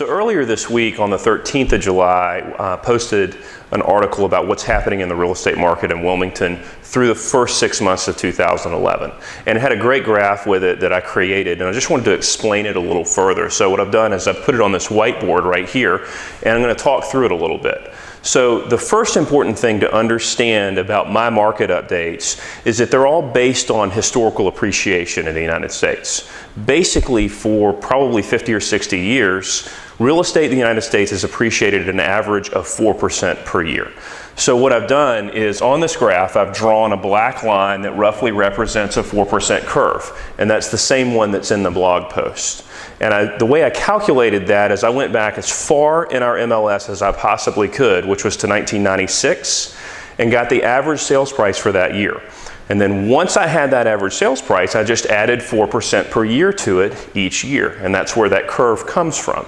So earlier this week, on the 13th of July, I posted an article about what's happening in the real estate market in Wilmington through the first 6 months of 2011. And it had a great graph with it that I created, and I just wanted to explain it a little further. So what I've done is I've put it on this whiteboard right here, and I'm going to talk through it a little bit. So the first important thing to understand about my market updates is that they're all based on historical appreciation in the United States. Basically, for probably 50 or 60 years, real estate in the United States has appreciated at an average of 4% per year. So what I've done is on this graph, I've drawn a black line that roughly represents a 4% curve, and that's the same one that's in the blog post. And the way I calculated that is I went back as far in our MLS as I possibly could, which was to 1996, and got the average sales price for that year. And then once I had that average sales price, I just added 4% per year to it each year, and that's where that curve comes from.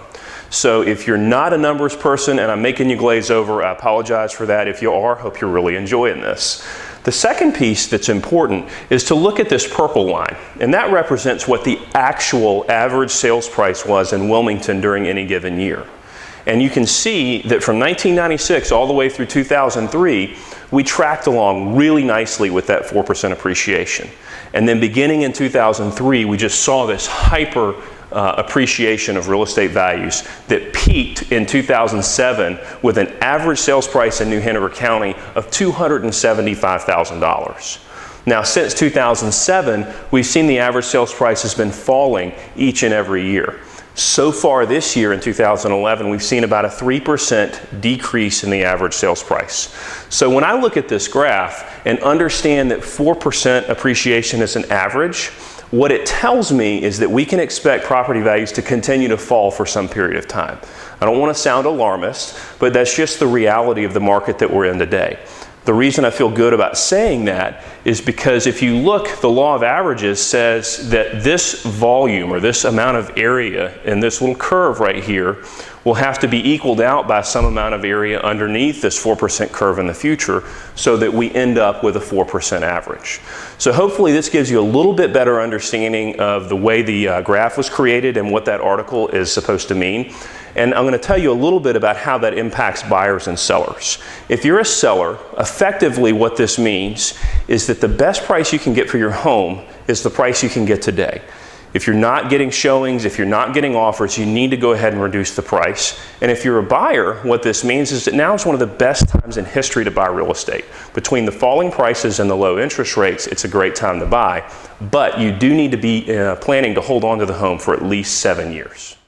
So if you're not a numbers person and I'm making you glaze over, I apologize for that. If you are, hope you're really enjoying this. The second piece that's important is to look at this purple line, and that represents what the actual average sales price was in Wilmington during any given year. And you can see that from 1996 all the way through 2003, we tracked along really nicely with that 4% appreciation. And then beginning in 2003, we just saw this hyper appreciation of real estate values that peaked in 2007 with an average sales price in New Hanover County of $275,000. Now, since 2007, we've seen the average sales price has been falling each and every year. So far this year in 2011, we've seen about a 3% decrease in the average sales price. So when I look at this graph and understand that 4% appreciation is an average, what it tells me is that we can expect property values to continue to fall for some period of time. I don't want to sound alarmist, but that's just the reality of the market that we're in today. The reason I feel good about saying that is because if you look, the law of averages says that this volume or this amount of area in this little curve right here will have to be equaled out by some amount of area underneath this 4% curve in the future so that we end up with a 4% average. So hopefully this gives you a little bit better understanding of the way the graph was created and what that article is supposed to mean. And I'm going to tell you a little bit about how that impacts buyers and sellers. If you're a seller, effectively what this means is that the best price you can get for your home is the price you can get today. If you're not getting showings, if you're not getting offers, you need to go ahead and reduce the price. And if you're a buyer, what this means is that now is one of the best times in history to buy real estate. Between the falling prices and the low interest rates, it's a great time to buy. But you do need to be planning to hold on to the home for at least 7 years.